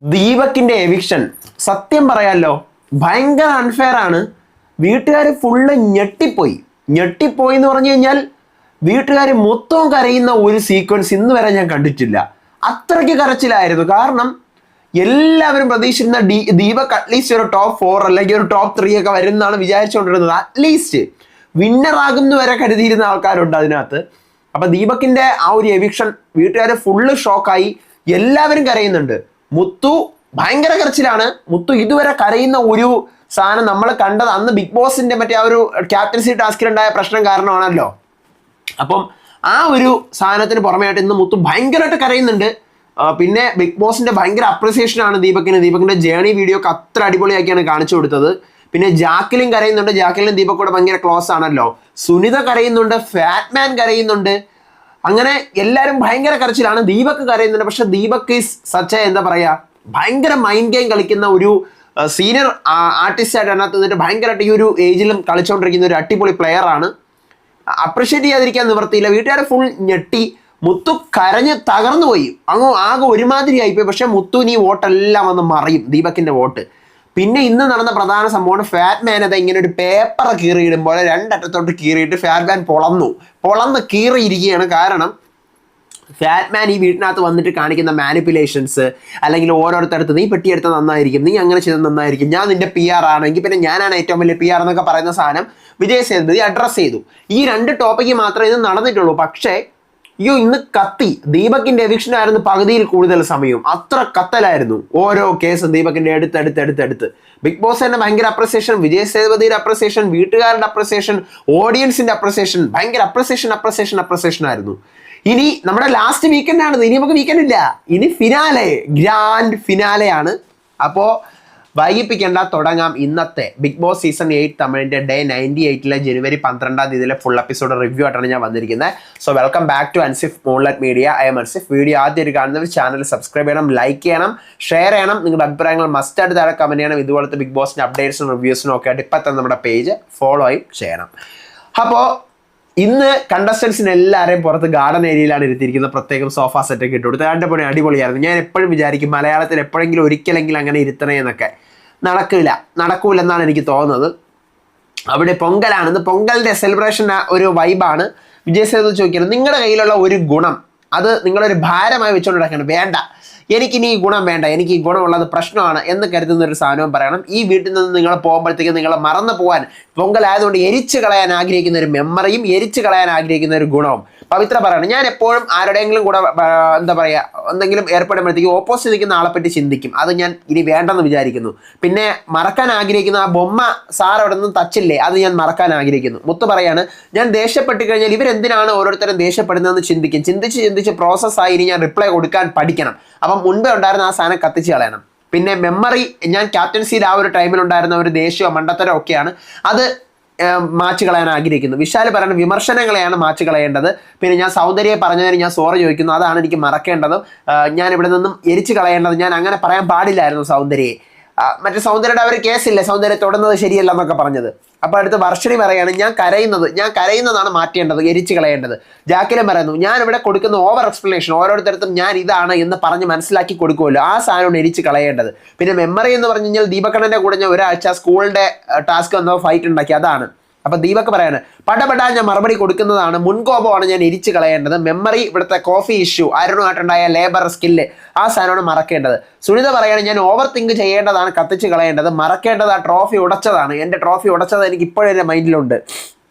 ദീപക്കിന്റെ eviction സത്യം പറയാലോ ഭയങ്കര അൺഫെയർ ആണ്. വീട്ടുകാർ ഫുള്ള് ഞെട്ടിപ്പോയി എന്ന് പറഞ്ഞു കഴിഞ്ഞാൽ വീട്ടുകാർ മൊത്തം കരയുന്ന ഒരു സീക്വൻസ് ഇന്ന് വരെ ഞാൻ കണ്ടിട്ടില്ല. അത്രയ്ക്ക് കരച്ചിലായിരുന്നു. കാരണം എല്ലാവരും പ്രതീക്ഷിച്ചിരുന്ന ദീപക് അറ്റ്ലീസ്റ്റ് ഒരു ടോപ്പ് 4 അല്ലെങ്കിൽ ഒരു ടോപ്പ് 3 ഒക്കെ വരുന്നതാണ് വിചാരിച്ചുകൊണ്ടിരുന്നത്. അറ്റ്ലീസ്റ്റ് വിന്നറാകും എന്ന് വരെ കരുതിയിരുന്ന ആൾക്കാരുണ്ട് അതിനകത്ത്. അപ്പൊ ദീപക്കിന്റെ ആ ഒരു എവിക്ഷൻ വീട്ടുകാരെ ഫുള്ള് ഷോക്കായി. എല്ലാവരും കരയുന്നുണ്ട്. മുത്തു ഭയങ്കര കരച്ചിലാണ്. മുത്തു ഇതുവരെ കരയുന്ന ഒരു സാധനം നമ്മൾ കണ്ടത് അന്ന് ബിഗ് ബോസിന്റെ മറ്റേ ആ ഒരു ക്യാപ്റ്റൻസി ടാസ്കിലുണ്ടായ പ്രശ്നം കാരണമാണല്ലോ. അപ്പം ആ ഒരു സാധനത്തിന് പുറമെയായിട്ട് ഇന്ന് മുത്തു ഭയങ്കരമായിട്ട് കരയുന്നുണ്ട്. പിന്നെ ബിഗ് ബോസിന്റെ ഭയങ്കര അപ്രിസിയേഷൻ ആണ് ദീപകിന്റെ ജേണി വീഡിയോ ഒക്കെ അത്ര അടിപൊളിയാക്കിയാണ് കാണിച്ചു കൊടുത്തത്. പിന്നെ ജാക്കിലും കരയുന്നുണ്ട്. ജാക്കിലും ദീപക് കൂടെ ഭയങ്കര ക്ലോസ് ആണല്ലോ. സുനിത കരയുന്നുണ്ട്, ഫാറ്റ്മാൻ കരയുന്നുണ്ട്. അങ്ങനെ എല്ലാവരും ഭയങ്കര കരച്ചിലാണ്. ദീപക് കരയുന്നുണ്ട്. പക്ഷെ ദീപക് ഈസ് സച്ച് എന്താ പറയാ ഭയങ്കര മൈൻഡ് ഗെയിം കളിക്കുന്ന ഒരു സീനിയർ ആർട്ടിസ്റ്റ് ആയിട്ട് അതിനകത്ത് നിന്നിട്ട് ഭയങ്കരമായിട്ട് ഈ ഒരു ഏജിലും കളിച്ചുകൊണ്ടിരിക്കുന്ന ഒരു അടിപൊളി പ്ലെയർ ആണ്. അപ്രിഷ്യേറ്റ് ചെയ്യാതിരിക്കാൻ നിവർത്തിയില്ല. വീട്ടുകാരെ ഫുൾ ഞെട്ടി. മുത്തു കരഞ്ഞ് തകർന്നു പോയി. ആകെ ഒരുമാതിരി ആയിപ്പോയി. പക്ഷെ മുത്തുവിന് ഈ വോട്ടെല്ലാം വന്ന് മറിയും, ദീപകിന്റെ വോട്ട്. പിന്നെ ഇന്ന് നടന്ന പ്രധാന സംഭവമാണ് ഫാറ്റ്മാൻ അത് ഇങ്ങനെ ഒരു പേപ്പർ കീറിയിടുമ്പോൾ രണ്ടറ്റത്തോട്ട് കീറിയിട്ട് ഫാറ്റ്മാൻ പൊളന്ന് കീറിയിരിക്കുകയാണ്. കാരണം ഫാറ്റ്മാൻ ഈ വീട്ടിനകത്ത് വന്നിട്ട് കാണിക്കുന്ന മാനിപ്പുലേഷൻസ്, അല്ലെങ്കിൽ ഓരോരുത്തരത്ത് നീ പെട്ടിയെടുത്ത നന്നായിരിക്കും, നീ അങ്ങനെ ചെയ്തത് നന്നായിരിക്കും, ഞാൻ നിന്റെ PR ആണെങ്കിൽ പിന്നെ ഞാനാണ് ഏറ്റവും വലിയ PR എന്നൊക്കെ പറയുന്ന സാധനം വിജയ് സേതുപതി അഡ്രസ്സ് ചെയ്തു. ഈ 2 ടോപ്പിക്ക് മാത്രമേ ഇത് നടന്നിട്ടുള്ളൂ. പക്ഷേ ഇന്ന് കത്തി. ദീപകിന്റെ എവിക്ഷൻ ആയിരുന്നു പകുതിയിൽ കൂടുതൽ സമയവും. അത്ര കത്തലായിരുന്നു ഓരോ കേസും ദീപകിന്റെ എടുത്ത്. ബിഗ് ബോസ് തന്നെ ഭയങ്കര അപ്രിസിയേഷൻ, വിജയ് സേതുപതിയുടെ അപ്രിസിയേഷൻ, വീട്ടുകാരുടെ അപ്രിസിയേഷൻ, ഓഡിയൻസിന്റെ അപ്രിസിയേഷൻ, ഭയങ്കര അപ്രിസിയേഷൻ ആയിരുന്നു. ഇനി നമ്മുടെ ലാസ്റ്റ് വീക്കെൻഡ് ആണ്. ഇനി നമുക്ക് വീക്കെൻഡ് ഇല്ല. ഇനി ഫിനാലെ, ഗ്രാൻഡ് ഫിനാലെ ആണ്. അപ്പോ വൈകിപ്പിക്കേണ്ട, തുടങ്ങാം. ഇന്നത്തെ ബിഗ് ബോസ് സീസൺ 8 തമിഴിന്റെ ഡേ 98 ജനുവരി 12 ഫുൾ എപ്പിസോഡ് റിവ്യൂ ആയിട്ടാണ് ഞാൻ വന്നിരിക്കുന്നത്. So welcome back to Ansif moonlight media. I'm Ansif. Video ആദ്യമായിട്ട് കാണുന്നവർ ചാനൽ സബ്സ്ക്രൈബ് ചെയ്യണം, ലൈക്ക് ചെയ്യണം, ഷെയർ ചെയ്യണം. നിങ്ങളുടെ അഭിപ്രായങ്ങൾ മസ്റ്റായിട്ട് താഴെ കമന്റ് ചെയ്യണം. ഇതുപോലത്തെ ബിഗ് ബോസിന്റെ അപ്ഡേറ്റ്സും റിവ്യൂസിനും ഒക്കെ ആയിട്ട് ഇപ്പം തന്നെ നമ്മുടെ പേജ് ഫോളോ ചെയ്യണം. അപ്പോൾ ഇന്ന് കണ്ടസ്റ്റൻസിന് എല്ലാവരെയും പുറത്ത് ഗാർഡൻ ഏരിയയിലാണ് ഇരുത്തിയിരിക്കുന്നത്. പ്രത്യേകം സോഫ സെറ്റൊക്കെ ഇട്ട് കൊടുത്ത് രണ്ട് പണി അടിപൊളിയായിരുന്നു. ഞാൻ എപ്പോഴും വിചാരിക്കും മലയാളത്തിൽ എപ്പോഴെങ്കിലും ഒരിക്കലെങ്കിലും അങ്ങനെ ഇരുത്തണേ എന്നൊക്കെ. നടക്കൂലെന്നാണ് എനിക്ക് തോന്നുന്നത്. അവിടെ പൊങ്കലാണെന്ന്, പൊങ്കലിന്റെ സെലിബ്രേഷൻ ഒരു വൈബാണ്. വിജയ് സേതുപതി ചോദിക്കുന്നത് നിങ്ങളുടെ കയ്യിലുള്ള ഒരു ഗുണം അത് നിങ്ങളൊരു ഭാരമായി വെച്ചുകൊണ്ട് നടക്കണം. വേണ്ട, എനിക്കിനി ഈ ഗുണം വേണ്ട, എനിക്ക് ഈ ഗുണമുള്ളത് പ്രശ്നമാണ് എന്ന് കരുതുന്ന ഒരു സാധനവും പറയണം. ഈ വീട്ടിൽ നിന്ന് നിങ്ങൾ പോകുമ്പോഴത്തേക്ക് നിങ്ങൾ മറന്നു പോകാൻ പൊങ്കലായതുകൊണ്ട് എരിച്ചു കളയാൻ ആഗ്രഹിക്കുന്ന ഒരു മെമ്മറിയും എരിച്ചു കളയാൻ ആഗ്രഹിക്കുന്ന ഒരു ഗുണവും പവിത്ര പറയണം. ഞാൻ എപ്പോഴും ആരുടെയെങ്കിലും കൂടെ എന്താ പറയുക എന്തെങ്കിലും ഏർപ്പെടുമ്പോഴത്തേക്ക് ഓപ്പോസിറ്റ് നിൽക്കുന്ന ആളെ പറ്റി ചിന്തിക്കും. അത് ഞാൻ ഇനി വേണ്ടെന്ന് വിചാരിക്കുന്നു. പിന്നെ മറക്കാൻ ആഗ്രഹിക്കുന്ന ആ ബൊമ്മ സാർ അവിടെ നിന്ന് തച്ചില്ലേ, അത് ഞാൻ മറക്കാൻ ആഗ്രഹിക്കുന്നു. മുത്ത് പറയാണ് ഞാൻ ദേഷ്യപ്പെട്ട് കഴിഞ്ഞാൽ ഇവരെന്തിനാണ് ഓരോരുത്തരും ദേഷ്യപ്പെടുന്നതെന്ന് ചിന്തിക്കും. ചിന്തിച്ച് പ്രോസസ്സായി ഇനി ഞാൻ റിപ്ലൈ കൊടുക്കാൻ പഠിക്കണം. അപ്പം മുൻപേ ഉണ്ടായിരുന്ന ആ സാധനം കത്തിച്ച് കളയണം. പിന്നെ മെമ്മറി, ഞാൻ ക്യാപ്റ്റൻസിയിൽ ആ ഒരു ടൈമിലുണ്ടായിരുന്ന ഒരു ദേഷ്യമോ മണ്ടത്തരോ ഒക്കെയാണ്, അത് മാച്ച് കളയാൻ ആഗ്രഹിക്കുന്നു. വിശാൽ പറയുന്ന വിമർശനങ്ങളെയാണ് മാച്ച് കളയേണ്ടത്. പിന്നെ ഞാൻ സൗന്ദര്യയെ പറഞ്ഞതിന് ഞാൻ സോറി ചോദിക്കുന്നു, അതാണ് എനിക്ക് മറക്കേണ്ടതും. ഞാൻ ഇവിടെ നിന്നും എരിച്ചു കളയേണ്ടത്, ഞാൻ അങ്ങനെ പറയാൻ പാടില്ലായിരുന്നു സൗന്ദര്യയെ. മറ്റേ സൗന്ദര്യയുടെ അവർ കേസില്ല, സൗന്ദര്യം തൊടുന്നത് ശരിയല്ല എന്നൊക്കെ പറഞ്ഞത്. അപ്പോൾ അടുത്ത് വർഷണി പറയാണ് ഞാൻ കരയുന്നതാണ് മാറ്റേണ്ടത്, എരിച്ചു കളയേണ്ടത്. ജാക്കിലും പറയുന്നു ഞാൻ ഇവിടെ കൊടുക്കുന്ന ഓവർ എക്സ്പ്ലനേഷൻ ഓരോരുത്തരത്തും ഞാൻ ഇതാണ് എന്ന് പറഞ്ഞ് മനസ്സിലാക്കി കൊടുക്കുമല്ലോ, ആ സാധനമാണ് എരിച്ചു കളയേണ്ടത്. പിന്നെ മെമ്മറി എന്ന് പറഞ്ഞു കഴിഞ്ഞാൽ ദീപക്കണ്ണന്റെ കൂടെ ഞാൻ ഒരാഴ്ച സ്കൂളിന്റെ ടാസ്ക് എന്തോ ഫൈറ്റ് ഉണ്ടാക്കി, അതാണ്. അപ്പൊ ദീപക് പറയാണ് പടപെടാ ഞാൻ മറുപടി കൊടുക്കുന്നതാണ്, മുൻകോപമാണ് ഞാൻ എരിച്ചു കളയേണ്ടത്. മെമ്മറി, ഇവിടുത്തെ കോഫി ഇഷ്യൂ, ആരുമായിട്ടുണ്ടായ ലേബർ സ്കില്ല്, ആ സാധനമാണ് മറക്കേണ്ടത്. സുനിത പറയാണ് ഞാൻ ഓവർ തിങ്ക് ചെയ്യേണ്ടതാണ്, കത്തിച്ച് കളയേണ്ടത്. മറക്കേണ്ടത് ആ ട്രോഫി ഉടച്ചതാണ്, എൻ്റെ ട്രോഫി ഉടച്ചത് എനിക്ക് ഇപ്പോഴും എൻ്റെ മൈൻഡിലുണ്ട്.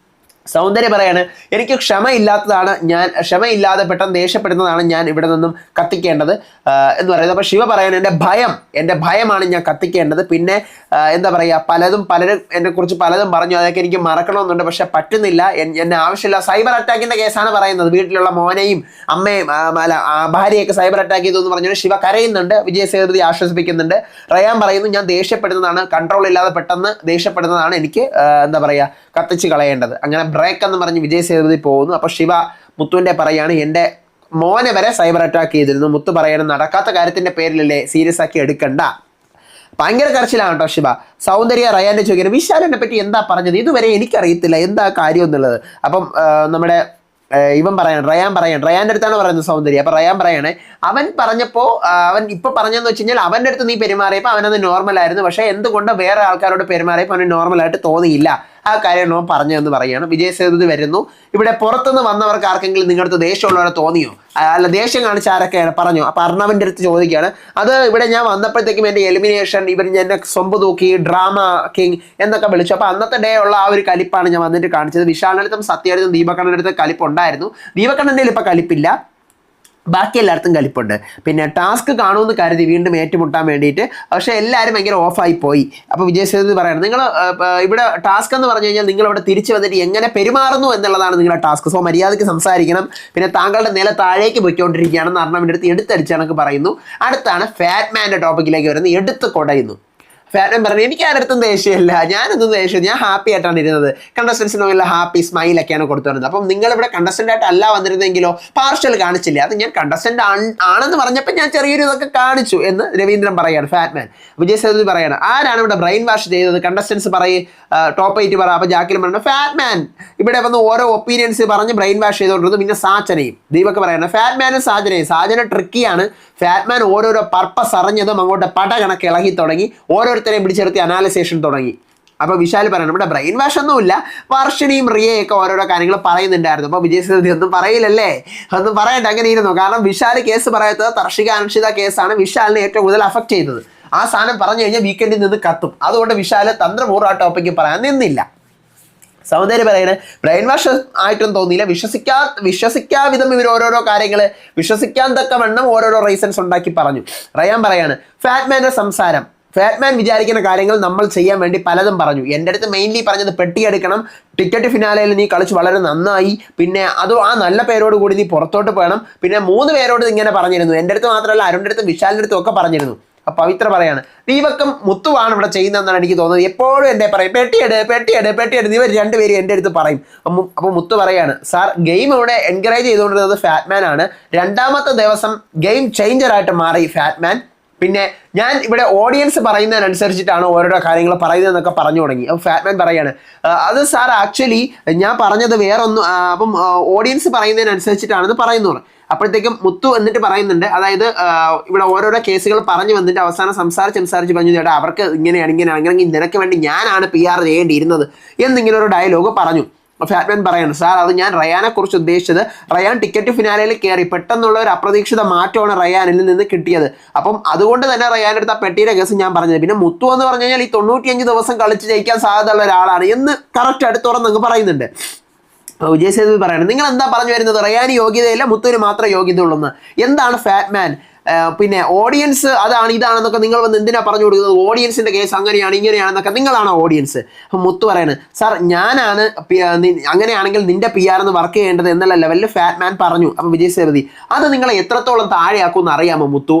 സൗന്ദര്യം പറയാണ് എനിക്ക് ക്ഷമയില്ലാതെ പെട്ടെന്ന് ദേഷ്യപ്പെടുന്നതാണ് ഞാൻ ഇവിടെ നിന്നും കത്തിക്കേണ്ടത് എന്ന് പറയുന്നത്. അപ്പോൾ ശിവ പറയാണ് എൻ്റെ ഭയമാണ് ഞാൻ കത്തിക്കേണ്ടത്. പിന്നെ എന്താ പറയുക പലരും എന്നെക്കുറിച്ച് പലതും പറഞ്ഞു, അതൊക്കെ എനിക്ക് മറക്കണമെന്നുണ്ട്, പക്ഷെ പറ്റുന്നില്ല, എന്നെ ആവശ്യമില്ല. സൈബർ അറ്റാക്കിൻ്റെ കേസാണ് പറയുന്നത്. വീട്ടിലുള്ള മോനെയും അമ്മയും ഭാര്യയൊക്കെ സൈബർ അറ്റാക്ക് ചെയ്തു എന്ന് പറഞ്ഞു ശിവ കരയുന്നുണ്ട്. വിജയ് സേതുപതി ആശ്വസിപ്പിക്കുന്നുണ്ട്. റയാൻ പറയുന്നു ഞാൻ ദേഷ്യപ്പെടുന്നതാണ്, കൺട്രോൾ ഇല്ലാതെ പെട്ടെന്ന് ദേഷ്യപ്പെടുന്നതാണ് എനിക്ക് എന്താ പറയുക കത്തിച്ച് കളയേണ്ടത്. അങ്ങനെ ബ്രേക്ക് എന്ന് പറഞ്ഞ് വിജയ് സേതുപതി പോകുന്നു. അപ്പോൾ ശിവ മുത്തുവിൻ്റെ പറയാണ് എൻ്റെ മോനെ വരെ സൈബർ അറ്റാക്ക് ചെയ്തിരുന്നു. മുത്ത് പറയണം നടക്കാത്ത കാര്യത്തിൻ്റെ പേരിലല്ലേ, സീരിയസ് ആക്കി എടുക്കണ്ട. ഭയങ്കര കരച്ചിലാണ് കേട്ടോ ശിവ. സൗന്ദര്യ റയാൻ്റെ ചോദിക്കുന്നത് വിശാലിനെ പറ്റി എന്താ പറഞ്ഞത്, ഇതുവരെ എനിക്കറിയത്തില്ല എന്താ കാര്യം എന്നുള്ളത്. അപ്പം നമ്മുടെ ഇവൻ പറയാണ് റയാൻ്റെ അടുത്താണ് പറയുന്നത് സൗന്ദര്യം. അപ്പൊ റയാൻ പറയണേ അവൻ പറഞ്ഞപ്പോ അവൻ ഇപ്പൊ പറഞ്ഞെന്ന് വെച്ച് കഴിഞ്ഞാൽ അവന്റെ അടുത്ത് നീ പെരുമാറിയപ്പോൾ അവനത് നോർമൽ ആയിരുന്നു, പക്ഷെ എന്തുകൊണ്ട് വേറെ ആൾക്കാരോട് പെരുമാറിയപ്പോൾ അവന് നോർമലായിട്ട് തോന്നിയില്ല, ആ കാര്യമാണ് അവൻ പറഞ്ഞതെന്ന് പറയുകയാണ്. വിജയ് സേതുപതി വരുന്നു. ഇവിടെ പുറത്തുനിന്ന് വന്നവർക്ക് ആർക്കെങ്കിലും നിങ്ങളുടെ ദേഷ്യമുള്ളവരെ തോന്നിയോ, അല്ല ദേഷ്യം കാണിച്ച ആരൊക്കെയാണ് പറഞ്ഞോ? അപ്പൊ അർണവിന്റെ അടുത്ത് ചോദിക്കുകയാണ്. അത് ഇവിടെ ഞാൻ വന്നപ്പോഴത്തേക്കും എന്റെ എലിമിനേഷൻ ഇവർ എന്നെ സ്വമ്പ് തൂക്കി ഡ്രാമ കിങ് എന്നൊക്കെ വിളിച്ചു. അപ്പൊ അന്നത്തെ ഡേ ഉള്ള ആ ഒരു കലിപ്പാണ് ഞാൻ വന്നിട്ട് കാണിച്ചത്. വിശാലിനടുത്തും സത്യടുത്തും ദീപകണ്ണന്റെ അടുത്ത് കലിപ്പുണ്ടായിരുന്നു. ദീപകണ്ണന്റെ ഇപ്പൊ കലിപ്പില്ല, ബാക്കി എല്ലായിടത്തും കലിപ്പുണ്ട്. പിന്നെ ടാസ്ക് കാണുമെന്ന് കരുതി വീണ്ടും ഏറ്റുമുട്ടാൻ വേണ്ടിയിട്ട്, പക്ഷേ എല്ലാവരും ഭയങ്കര ഓഫായി പോയി. അപ്പോൾ വിജയ് സേതുപതി പറയണം, നിങ്ങൾ ഇവിടെ ടാസ്ക് എന്ന് പറഞ്ഞു കഴിഞ്ഞാൽ നിങ്ങൾ ഇവിടെ തിരിച്ചു വന്നിട്ട് എങ്ങനെ പെരുമാറുന്നു എന്നുള്ളതാണ് നിങ്ങളുടെ ടാസ്ക്. സോ മര്യാദയ്ക്ക് സംസാരിക്കണം. പിന്നെ താങ്കളുടെ നില താഴേക്ക് പോയിക്കൊണ്ടിരിക്കുകയാണെന്ന് അർണവിൻ്റെ അടുത്ത് എടുത്തടിച്ചാണൊക്കെ പറയുന്നു. അടുത്താണ് ഫാറ്റ്മാൻ്റെ ടോപ്പിക്കിലേക്ക് വരുന്നത്. എടുത്ത് കൊടയുന്നു. ഫാറ്റ്മാൻ പറഞ്ഞു എനിക്ക് ആരടുത്തും ദേഷ്യമില്ല, ഞാനൊന്നും ദേഷ്യം, ഞാൻ ഹാപ്പി ആയിട്ടാണ് ഇരുന്നത്. കണ്ടസ്റ്റൻസിനുള്ള ഹാപ്പി സ്മൈലൊക്കെയാണ് കൊടുത്തു വരുന്നത്. അപ്പം നിങ്ങളിവിടെ കണ്ടസ്റ്റൻ്റ് ആയിട്ട് അല്ല വന്നിരുന്നെങ്കിലോ പാർഷ്യൽ കാണിച്ചില്ല, അത് ഞാൻ കണ്ടസ്റ്റൻ്റ് ആണെന്ന് പറഞ്ഞപ്പോൾ ഞാൻ ചെറിയൊരു ഇതൊക്കെ കാണിച്ചു എന്ന് രവീന്ദ്രൻ പറയാണ്. ഫാറ്റ്മാൻ വിജയ് സേതുപതി പറയാണ് ആരാണ് ഇവിടെ ബ്രെയിൻ വാഷ് ചെയ്തത്, കണ്ടസ്റ്റൻസ് പറയും ടോപ്പ് 8 പറ. അപ്പോൾ ജാക്കിലും പറഞ്ഞു ഫാറ്റ്മാൻ ഇവിടെ വന്ന് ഓരോ ഒപ്പീനിയൻസ് പറഞ്ഞ് ബ്രെയിൻ വാഷ് ചെയ്തുകൊണ്ടിരുന്നു. പിന്നെ സാജനയും ദീപൊക്കെ പറയണം ഫാറ്റ്മാനും സാജന ട്രിക്കിയാണ്. ഫാറ്റ്മാൻ ഓരോരോ പർപ്പസ് അറിഞ്ഞതും അങ്ങോട്ട് പട കണക്ക് ഇളകി തുടങ്ങി, ഓരോരുത്തരെയും പിടിച്ചെടുത്തി അനാലിസേഷൻ തുടങ്ങി. അപ്പോൾ വിശാൽ പറയണം ഇവിടെ ബ്രെയിൻ വാഷ് ഒന്നുമില്ല, വർഷണിയും റിയയൊക്കെ ഓരോരോ കാര്യങ്ങൾ പറയുന്നുണ്ടായിരുന്നു. അപ്പോൾ വിജയ് സേതുപതി ഒന്നും പറയില്ലല്ലേ, ഒന്നും പറയണ്ട, അങ്ങനെ ഇരുന്നു. കാരണം വിശാൽ കേസ് പറയാത്തത് തർഷിക അനുഷിത കേസാണ് വിശാലിനെ ഏറ്റവും കൂടുതൽ അഫക്റ്റ് ചെയ്തത്. ആ സാധനം പറഞ്ഞു കഴിഞ്ഞാൽ വീക്കെൻഡിൽ നിന്ന് കത്തും. അതുകൊണ്ട് വിശാൽ തന്ത്രപൂർവ്വം ആ ടോപ്പിക്ക് പറയാൻ നിന്നില്ല. സൗന്ദര്യം പറയുന്നത് ബ്രെയിൻ വാഷ് ആയിട്ടും തോന്നിയില്ല, വിശ്വസിക്കാവിധം ഇവർ ഓരോരോ കാര്യങ്ങൾ വിശ്വസിക്കാൻ തക്കവണ്ണം ഓരോരോ റീസൺസ് ഉണ്ടാക്കി പറഞ്ഞു. റയാൻ പറയാണ് ഫാറ്റ്മാൻ്റെ സംസാരം, ഫാറ്റ്മാൻ വിചാരിക്കുന്ന കാര്യങ്ങൾ നമ്മൾ ചെയ്യാൻ വേണ്ടി പലതും പറഞ്ഞു. എൻ്റെ അടുത്ത് മെയിൻലി പറഞ്ഞത് പെട്ടിയെടുക്കണം, ടിക്കറ്റ് ഫിനാലയിൽ നീ കളിച്ച് വളരെ നന്നായി, പിന്നെ അത് ആ നല്ല പേരോട് കൂടി നീ പുറത്തോട്ട് പോകണം, പിന്നെ 3 പേരോട് ഇങ്ങനെ പറഞ്ഞിരുന്നു, എൻ്റെ അടുത്ത് മാത്രമല്ല അരുണിൻ്റെ അടുത്തും വിശാലിൻ്റെ അടുത്തും ഒക്കെ പറഞ്ഞിരുന്നു. പവിത്ര പറയാണ് ദീപക്കും മുത്തുവാണ് ഇവിടെ ചെയ്യുന്നതെന്നാണ് എനിക്ക് തോന്നുന്നത്. എപ്പോഴും എൻ്റെ പറയും പെട്ടിയെട് ഇവർ 2 പേരും എൻ്റെ അടുത്ത് പറയും. അപ്പോൾ മുത്തു പറയാണ് സാർ ഗെയിം ഇവിടെ എൻകറേജ് ചെയ്തുകൊണ്ടിരുന്നത് ഫാറ്റ്മാൻ ആണ്. 2ാമത്തെ ദിവസം ഗെയിം ചേഞ്ചറായിട്ട് മാറി ഫാറ്റ്മാൻ. പിന്നെ ഞാൻ ഇവിടെ ഓഡിയൻസ് പറയുന്നതിനനുസരിച്ചിട്ടാണ് ഓരോരോ കാര്യങ്ങൾ പറയുന്നതെന്നൊക്കെ പറഞ്ഞു തുടങ്ങി. അപ്പോൾ ഫാറ്റ്മാൻ പറയാണ് അത് സാർ ആക്ച്വലി ഞാൻ പറഞ്ഞത് വേറൊന്നും, അപ്പം ഓഡിയൻസ് പറയുന്നതിനനുസരിച്ചിട്ടാണെന്ന് പറയുന്നു. അപ്പോഴത്തേക്കും മുത്തു എന്നിട്ട് പറയുന്നുണ്ട്, അതായത് ഇവിടെ ഓരോരോ കേസുകൾ പറഞ്ഞു വന്നിട്ട് അവസാനം സംസാരിച്ച് പറഞ്ഞു ചേട്ടാ അവർക്ക് ഇങ്ങനെയാണ് അങ്ങനെയെങ്കിൽ നിനക്ക് വേണ്ടി ഞാനാണ് PR ചെയ്യേണ്ടിയിരുന്നത് എന്നിങ്ങനെ ഒരു ഡയലോഗ് പറഞ്ഞു. ഫാറ്റ്മാൻ പറയാണ് സാർ അത് ഞാൻ റയാനെ കുറിച്ച് ഉദ്ദേശിച്ചത്, റയാൻ ടിക്കറ്റ് ഫിനാലയിൽ കയറി പെട്ടെന്നുള്ള ഒരു അപ്രതീക്ഷിത മാറ്റമാണ് റയാനിൽ നിന്ന് കിട്ടിയത്. അപ്പം അതുകൊണ്ട് തന്നെ റയാൻ്റെ അടുത്ത് ആ പെട്ടിയുടെ കേസ് ഞാൻ പറഞ്ഞത്. പിന്നെ മുത്തു എന്ന് പറഞ്ഞു കഴിഞ്ഞാൽ ഈ 95 ദിവസം കളിച്ച് ജയിക്കാൻ സാധ്യതയുള്ള ഒരാളാണ് എന്ന് കറക്റ്റ് അടുത്തുറന്നങ്ങ് പറയുന്നുണ്ട്. വിജയ് സേതുപതി പറയണം നിങ്ങൾ എന്താ പറഞ്ഞു വരുന്നത്, റയാന് യോഗ്യതയില്ല മുത്തുവിന് മാത്രമേ യോഗ്യത ഉള്ളൂ എന്ന്. എന്താണ് ഫാറ്റ്മാൻ, പിന്നെ ഓഡിയൻസ് അതാണ് ഇതാണെന്നൊക്കെ നിങ്ങൾ വന്ന് എന്തിനാ പറഞ്ഞു കൊടുക്കുന്നത്, ഓഡിയൻസിൻ്റെ കേസ് അങ്ങനെയാണ് ഇങ്ങനെയാണെന്നൊക്കെ നിങ്ങളാണോ ഓഡിയൻസ്? അപ്പം മുത്തു പറയണത് സാർ ഞാനാണ് അങ്ങനെയാണെങ്കിൽ നിന്റെ PR എന്ന് വർക്ക് ചെയ്യേണ്ടത് എന്നുള്ള ലെവലിൽ ഫാറ്റ്മാൻ പറഞ്ഞു. അപ്പം വിജയ് സേതുപതി അത് നിങ്ങളെ എത്രത്തോളം താഴെയാക്കുമെന്ന് അറിയാമോ മുത്തു,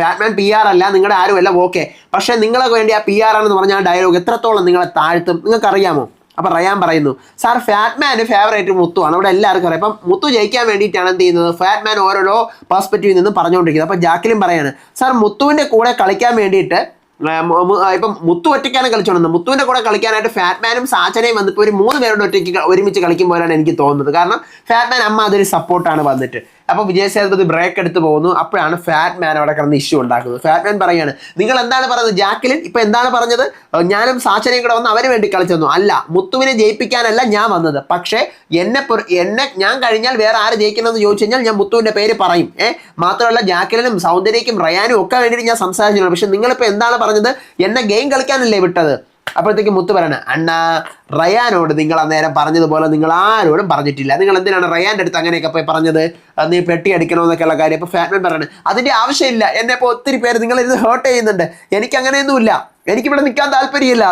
ഫാറ്റ്മാൻ PR അല്ല നിങ്ങളുടെ ആരുമല്ല ഓക്കെ, പക്ഷേ നിങ്ങളെ വേണ്ടി ആ PR ആണെന്ന് പറഞ്ഞ ആ ഡയലോഗ് എത്രത്തോളം നിങ്ങളെ താഴ്ത്തും നിങ്ങൾക്ക് അറിയാമോ? അപ്പം റയാൻ പറയുന്നു സാർ ഫാറ്റ്മാന് ഫേവറേറ്റ് മുത്തുവാണ്, അവിടെ എല്ലാവർക്കും അറിയാം. അപ്പം മുത്തു ജയിക്കാൻ വേണ്ടിയിട്ടാണ് എന്ത് ചെയ്യുന്നത് ഫാറ്റ്മാൻ ഓരോരോ പെർസ്പെക്റ്റീവിൽ നിന്നും പറഞ്ഞുകൊണ്ടിരിക്കുന്നത്. അപ്പം ജാക്കിലും പറയാണ് സാർ മുത്തുവിൻ്റെ കൂടെ കളിക്കാൻ വേണ്ടിയിട്ട് ഇപ്പം മുത്തു ഒറ്റയ്ക്കാണ് കളിച്ചോണ്ടുന്നത്, മുത്തുവിൻ്റെ കൂടെ കളിക്കാനായിട്ട് ഫാറ്റ്മാനും സാച്ചനയും വന്നിപ്പോൾ ഒരു 3 പേരോട് ഒറ്റയ്ക്ക് ഒരുമിച്ച് കളിക്കുമ്പോഴാണ് എനിക്ക് തോന്നുന്നത്. കാരണം ഫാറ്റ്മാൻ അമ്മ അതൊരു സപ്പോർട്ടാണ് വന്നിട്ട്. അപ്പോൾ വിജയ് സേതുപതി ബ്രേക്ക് എടുത്ത് പോകുന്നു. അപ്പോഴാണ് ഫാറ്റ്മാൻ അവിടെ കിടന്ന് ഇഷ്യൂ ഉണ്ടാക്കുന്നത്. ഫാറ്റ്മാൻ പറയാണ് നിങ്ങൾ എന്താണ് പറഞ്ഞത് ജാക്കിലിൻ, ഇപ്പം എന്താണ് പറഞ്ഞത്, ഞാനും സാച്ചനയും കൂടെ വന്ന് അവന് വേണ്ടി കളിച്ചെന്നു. അല്ല മുത്തുവിനെ ജയിപ്പിക്കാനല്ല ഞാൻ വന്നത്, പക്ഷേ എന്നെ ഞാൻ കഴിഞ്ഞാൽ വേറെ ആര് ജയിക്കണമെന്ന് ചോദിച്ചു കഴിഞ്ഞാൽ ഞാൻ മുത്തുവിൻ്റെ പേര് പറയും. മാത്രമല്ല ജാക്കിലിനും സൗന്ദര്യക്കും റയാനും ഒക്കെ വേണ്ടിയിട്ട് ഞാൻ സംസാരിച്ചിട്ടുണ്ട്. പക്ഷെ നിങ്ങളിപ്പോൾ എന്താണ് പറഞ്ഞത്, എന്നെ ഗെയിം കളിക്കാനല്ലേ വിട്ടത്? അപ്പോഴത്തേക്ക് മുത്തു പറയണേ അണ്ണാ റയാനോട് നിങ്ങൾ അന്നേരം പറഞ്ഞതുപോലെ നിങ്ങൾ ആരോടും പറഞ്ഞിട്ടില്ല, നിങ്ങൾ എന്തിനാണ് റയാൻ്റെ അടുത്ത് അങ്ങനെയൊക്കെ പോയി പറഞ്ഞത്, നീ പെട്ടി അടിക്കണമെന്നൊക്കെയുള്ള കാര്യം. അപ്പോൾ ഫാറ്റ്മാൻ പറയണേ അതിൻ്റെ ആവശ്യമില്ല, എന്നെ ഇപ്പോൾ ഒത്തിരി പേര് നിങ്ങളിത് ഹേർട്ട് ചെയ്യുന്നുണ്ട്, എനിക്ക് അങ്ങനെയൊന്നുമില്ല, എനിക്കിവിടെ നിൽക്കാൻ താല്പര്യമില്ല,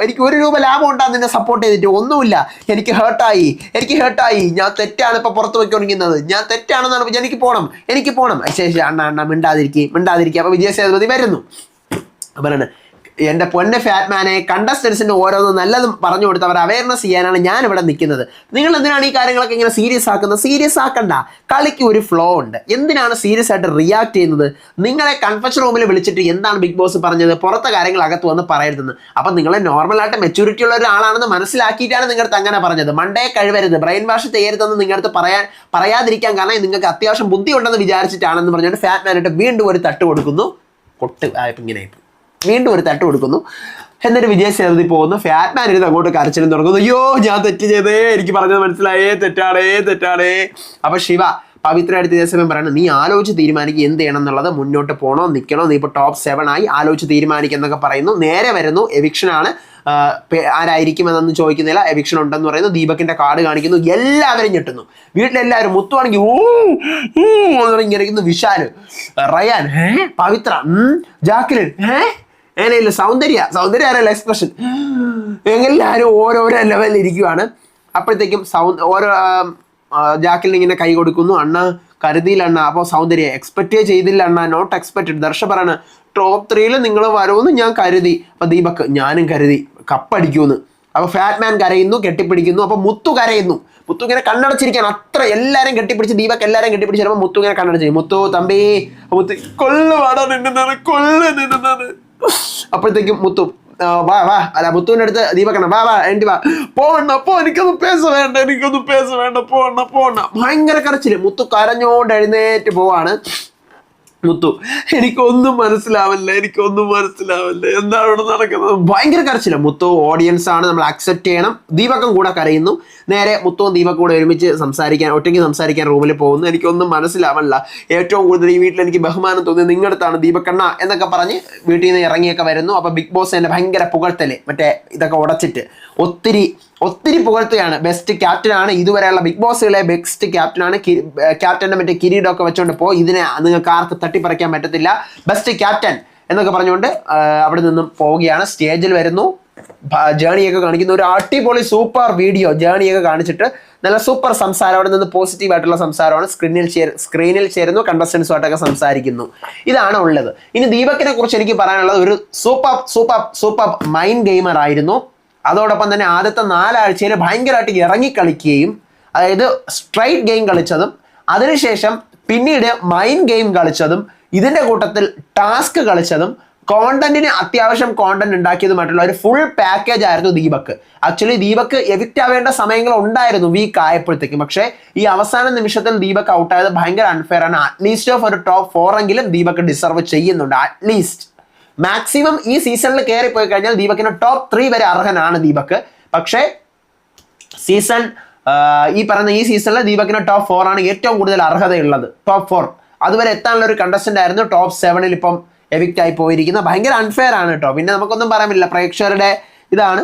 എനിക്ക് 1 രൂപ ലാഭം ഉണ്ടാകും നിന്നെ സപ്പോർട്ട് ചെയ്തിട്ട്, ഒന്നുമില്ല, എനിക്ക് ഹേർട്ടായി, ഞാൻ തെറ്റാണ് ഇപ്പോൾ പുറത്ത് പോയിക്കൊണ്ടിരിക്കുന്നത്, ഞാൻ തെറ്റാണെന്നാണ്, എനിക്ക് പോകണം. ശേഷം അണ്ണ മിണ്ടാതിരിക്കുക. അപ്പോൾ വിജയ് സേതുപതി വരുന്നു പറയണേ എൻ്റെ പൊന്നെ ഫാറ്റ്മാനെ, കണ്ടസ്റ്റൻസിന് ഓരോന്നും നല്ലതും പറഞ്ഞു കൊടുത്ത് അവർ അവയർനെസ് ചെയ്യാനാണ് ഞാൻ ഇവിടെ നിൽക്കുന്നത്. നിങ്ങൾ എന്തിനാണ് ഈ കാര്യങ്ങളൊക്കെ ഇങ്ങനെ സീരിയസ് ആക്കുന്നത്? സീരിയസ് ആക്കണ്ട, കളിക്ക് ഒരു ഫ്ലോ ഉണ്ട്. എന്തിനാണ് സീരിയസ് ആയിട്ട് റിയാക്ട് ചെയ്യുന്നത്? നിങ്ങളെ കൺഫെഷൻ റൂമിൽ വിളിച്ചിട്ട് എന്താണ് ബിഗ് ബോസ് പറഞ്ഞത്, പുറത്തെ കാര്യങ്ങൾ അകത്ത് വന്ന് പറയരുതെന്ന്. അപ്പം നിങ്ങളെ നോർമലായിട്ട് മെച്യൂരിറ്റി ഉള്ള ഒരാളാണെന്ന് മനസ്സിലാക്കിയിട്ടാണ് നിങ്ങളുടെ അങ്ങനെ പറഞ്ഞത്. മണ്ടേ കഴിവരുത്, ബ്രെയിൻ വാഷ് ചെയ്യരുതെന്ന് നിങ്ങളുടെ പറയാതിരിക്കാൻ കാരണം നിങ്ങൾക്ക് അത്യാവശ്യം ബുദ്ധി ഉണ്ടെന്ന് വിചാരിച്ചിട്ടാണെന്ന് പറഞ്ഞുകൊണ്ട് ഫാറ്റ്മാനായിട്ട് വീണ്ടും ഒരു തട്ട് കൊടുക്കുന്നു. ഇങ്ങനെ വീണ്ടും ഒരു തട്ട് കൊടുക്കുന്നു. എന്നിട്ട് വിജയ് സേതുപതി പോകുന്നു. ഫാറ്റ്മാൻ ഇരുന്ന് അങ്ങോട്ട് കരച്ചിലും തുടങ്ങുന്നു. അയ്യോ ഞാൻ തെറ്റ് ചെയ്തേ, എനിക്ക് പറഞ്ഞത് മനസ്സിലായേ, തെറ്റാണേ. അപ്പൊ ശിവ പവിത്ര അടുത്ത ദിവസം പറയുന്നത്, നീ ആലോചിച്ച് തീരുമാനിക്കുക എന്ത് ചെയ്യണം എന്നുള്ളത്, മുന്നോട്ട് പോകണോ നിൽക്കണോ, നീ ഇപ്പോൾ ടോപ്പ് 7 ആയി, ആലോചിച്ച് തീരുമാനിക്കുക എന്നൊക്കെ പറയുന്നു. നേരെ വരുന്നു, എവിക്ഷനാണ്. ആരായിരിക്കുമെന്നൊന്നും ചോദിക്കുന്നില്ല, എവിക്ഷൻ ഉണ്ടെന്ന് പറയുന്നു. ദീപകിന്റെ കാർഡ് കാണിക്കുന്നു. എല്ലാവരും ഞെട്ടുന്നു. വീട്ടിലെല്ലാവരും. മുത്തുവാണെങ്കിൽ ഇങ്ങനെ വിശാല്, റയാൻ, പവിത്ര, ജാക്ലിൻ, അങ്ങനെയില്ല, സൗന്ദര്യ അറിയില്ല എക്സ്പ്രഷൻ. എല്ലാവരും ഓരോരോ ലെവലിൽ ഇരിക്കുവാണ്. അപ്പോഴത്തേക്കും ഓരോ ജാക്കിലിന് ഇങ്ങനെ കൈ കൊടുക്കുന്നു. അണ്ണ കരുതിയില്ല അണ്ണ. അപ്പോൾ സൗന്ദര്യ എക്സ്പെക്റ്റേ ചെയ്തില്ല അണ്ണ, നോട്ട് എക്സ്പെക്റ്റഡ്. ദർശ പറയാണ് ടോപ്പ് 3 നിങ്ങൾ വരുമെന്ന് ഞാൻ കരുതി. അപ്പോൾ ദീപക് ഞാനും കരുതി കപ്പടിക്കുമെന്ന്. അപ്പോൾ ഫാറ്റ്മാൻ കരയുന്നു, കെട്ടിപ്പിടിക്കുന്നു. അപ്പോൾ മുത്തു കരയുന്നു. മുത്തു ഇങ്ങനെ കണ്ണടച്ചിരിക്കുകയാണ്. അത്ര എല്ലാവരും കെട്ടിപ്പിടിച്ച്, ദീപക് എല്ലാവരും കെട്ടിപ്പിടിച്ച് വരുമ്പോൾ മുത്തു ഇങ്ങനെ കണ്ണടച്ചിരിക്കും. മുത്തു തമ്പി, മുത്തു കൊല്ലുവാടാ നിന്നുന്നാണ്. അപ്പോഴത്തേക്കും മുത്തു അല്ല മുത്തുവിൻ്റെ അടുത്ത് ദീപകണ്ണ വാ പോവണ്ണ, എനിക്കൊന്നും പേസ വേണ്ട പോവണ്ണ. ഭയങ്കര കരച്ചില്. മുത്തു കരഞ്ഞോണ്ട് എഴുന്നേറ്റ് പോവാണ്. മുത്തു എനിക്കൊന്നും മനസ്സിലാവില്ല എന്താണ് ഇവിടെ നടക്കുന്നത്. ഭയങ്കര കരച്ചില്ല. മുത്തു ഓഡിയൻസ് ആണ്, നമ്മൾ അക്സെപ്റ്റ് ചെയ്യണം. ദീപകം കൂടെ കരയുന്നു. നേരെ മുത്തുവും ദീപക്കും കൂടെ ഒരുമിച്ച് ഒറ്റയ്ക്ക് സംസാരിക്കാൻ റൂമിൽ പോകുന്നു. എനിക്കൊന്നും മനസ്സിലാവില്ല. ഏറ്റവും കൂടുതൽ ഈ വീട്ടിൽ എനിക്ക് ബഹുമാനം തോന്നിയത് നിങ്ങളടുത്താണ് ദീപക്കണ്ണ എന്നൊക്കെ പറഞ്ഞ് വീട്ടിൽ നിന്ന് ഇറങ്ങിയൊക്കെ വരുന്നു. അപ്പോൾ ബിഗ് ബോസ് തന്നെ ഭയങ്കര പുകഴ്ത്തല്, മറ്റേ ഇതൊക്കെ ഉടച്ചിട്ട് ഒത്തിരി പുകഴ്ത്തുകയാണ്. ബെസ്റ്റ് ക്യാപ്റ്റനാണ്, ഇതുവരെയുള്ള ബിഗ് ബോസുകളെ ബെസ്റ്റ് ക്യാപ്റ്റനാണ്. ക്യാപ്റ്റൻ്റെ മറ്റേ കിരീടമൊക്കെ വെച്ചുകൊണ്ട് ഇതിനെ നിങ്ങൾക്ക് ആർക്ക് തട്ടിപ്പറിക്കാൻ പറ്റത്തില്ല, ബെസ്റ്റ് ക്യാപ്റ്റൻ എന്നൊക്കെ പറഞ്ഞുകൊണ്ട് അവിടെ നിന്നും പോവുകയാണ്. സ്റ്റേജിൽ വരുന്നു, ജേണിയൊക്കെ കാണിക്കുന്നു. ഒരു അടിപൊളി സൂപ്പർ വീഡിയോ ജേണിയൊക്കെ കാണിച്ചിട്ട് നല്ല സൂപ്പർ സംസാരം. അവിടെ നിന്ന് പോസിറ്റീവ് ആയിട്ടുള്ള സംസാരമാണ്. സ്ക്രീനിൽ ചേരുന്നു, കണ്ടസ്റ്റൻസുമായിട്ടൊക്കെ സംസാരിക്കുന്നു. ഇതാണ് ഉള്ളത്. ഇനി ദീപകിനെ കുറിച്ച് എനിക്ക് പറയാനുള്ളത്, ഒരു സൂപ്പർ മൈൻഡ് ഗെയിമർ ആയിരുന്നു. അതോടൊപ്പം തന്നെ ആദ്യത്തെ 4 ആഴ്ചയിൽ ഭയങ്കരമായിട്ട് ഇറങ്ങിക്കളിക്കുകയും, അതായത് സ്ട്രൈറ്റ് ഗെയിം കളിച്ചതും, അതിനുശേഷം പിന്നീട് മൈൻഡ് ഗെയിം കളിച്ചതും, ഇതിൻ്റെ കൂട്ടത്തിൽ ടാസ്ക് കളിച്ചതും, കോണ്ടന്റിന് അത്യാവശ്യം കോണ്ടന്റ് ഉണ്ടാക്കിയതുമായിട്ടുള്ള ഒരു ഫുൾ പാക്കേജ് ആയിരുന്നു ദീപക്. ആക്ച്വലി ദീപക് എവിക്റ്റ് ആവേണ്ട സമയങ്ങൾ ഉണ്ടായിരുന്നു വീക്ക് ആയപ്പോഴത്തേക്കും. പക്ഷേ ഈ അവസാന നിമിഷത്തിൽ ദീപക് ഔട്ടായത് ഭയങ്കര അൺഫെയർ ആണ്. അറ്റ്ലീസ്റ്റ് ഓഫ് ഒരു ടോപ്പ് 4 എങ്കിലും ദീപക് ഡിസർവ് ചെയ്യുന്നുണ്ട്. അറ്റ്ലീസ്റ്റ് മാക്സിമം ഈ സീസണിൽ കയറിപ്പോയി കഴിഞ്ഞാൽ ദീപകിന് ടോപ്പ് 3 വരെ അർഹനാണ് ദീപക്. പക്ഷേ ഈ സീസണിൽ ദീപകിന് ടോപ്പ് 4 ആണ് ഏറ്റവും കൂടുതൽ അർഹതയുള്ളത്. ടോപ്പ് 4 അതുവരെ എത്താനുള്ള ഒരു കണ്ടസ്റ്റന്റ് ആയിരുന്നു. ടോപ്പ് 7 ഇപ്പം എവിക്റ്റ് ആയി പോയിരിക്കുന്നത് ഭയങ്കര അൺഫെയർ ആണ് കേട്ടോ. പിന്നെ നമുക്കൊന്നും പറയാൻ പറ്റില്ല, പ്രേക്ഷകരുടെ ഇതാണ്.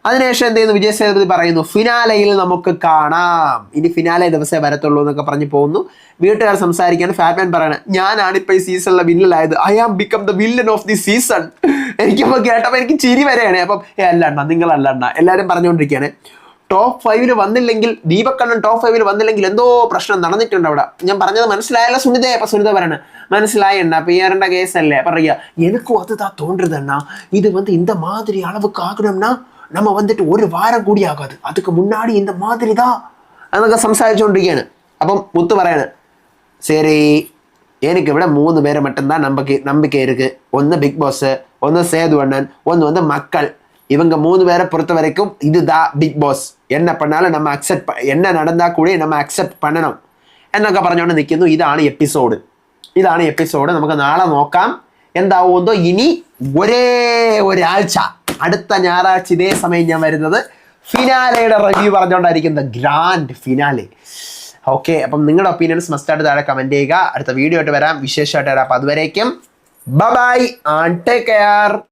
അതിനുശേഷം എന്ത് ചെയ്യുന്നു, വിജയ് സേതുപതി പറയുന്നു ഫിനാലയിൽ നമുക്ക് കാണാം, ഇനി ഫിനാലെ ദിവസമേ വരത്തുള്ളൂ എന്നൊക്കെ പറഞ്ഞ് പോകുന്നു. വീട്ടുകാർ സംസാരിക്കാണ്. ഫാറ്റ്മാൻ പറയണത് ഞാനാണിപ്പോൾ ഈ സീസണിലെ വില്ലനായത്, I am become the villain of the season. എനിക്കിപ്പോൾ കേട്ടപ്പോൾ എനിക്ക് ചിരി വരെയാണ്. അപ്പം അല്ലണ്ണ നിങ്ങളല്ലണ്ണ എല്ലാവരും പറഞ്ഞുകൊണ്ടിരിക്കുകയാണ്. ടോപ്പ് 5 വന്നില്ലെങ്കിൽ, ദീപക്കണ്ണൻ ടോപ്പ് 5 വന്നില്ലെങ്കിൽ എന്തോ പ്രശ്നം നടന്നിട്ടുണ്ട് അവിടെ. ഞാൻ പറഞ്ഞത് മനസ്സിലായല്ലോ സുനിതയെ? അപ്പം സുനിത പറയണേ മനസ്സിലായി അണ്ണ, PR കേസല്ലേ പറയുക. എനിക്കും அதுதான் தோன்றுது அண்ணா, இது இந்த மாதிரி அளவுக்கு ஆகணும்னா நம்ம ஒரு வாரம் கூடி ஆகாது, அதுக்கு முன்னாடி இந்த மாதிரி தான் എന്നൊക്കെ സംസാരിച്ചുകൊണ്ടിരിക്കുകയാണ്. അപ്പം മുത്ത് പറയാണ് ശരി എനിക്ക് ഇവിടെ 3 പേരെ மட்டும்தான் நம்பிக்கை இருக்கு. ഒന്ന് ബിഗ് ബോസ്, ഒന്ന് സേതു അണ്ണൻ, ഒന്ന് മക്കൾ. இவங்க 3 பேரை பொறுத்த வரைக்கும் இதுதான் பிக் பாஸ். என்ன பண்ணாலும் நம்ம என்ன நடந்தா கூட நம்ம അക്സെപ്റ്റ് பண்ணணும் എന്നൊക്കെ പറഞ്ഞുകൊണ്ട് നിൽക്കുന്നു. ഇതാണ് എപ്പിസോഡ്. നമുക്ക് നാളെ നോക്കാം എന്താവുമെന്നോ. ഇനി ഒരാഴ്ച, അടുത്ത ഞായറാഴ്ച ഇതേ സമയം ഞാൻ വരുന്നത് ഫിനാലയുടെ റിവ്യൂ പറഞ്ഞുകൊണ്ടായിരിക്കും, ദ ഗ്രാൻഡ് ഫിനാലെ. ഓക്കെ, അപ്പം നിങ്ങളുടെ ഒപ്പീനിയൻസ് മസ്റ്റായിട്ട് താഴെ കമൻറ്റ് ചെയ്യുക. അടുത്ത വീഡിയോ ആയിട്ട് വരാം, വിശേഷമായിട്ട് വരാം. അപ്പം അതുവരേക്കും ബൈ ആൻഡ് ടേക്ക് കെയർ.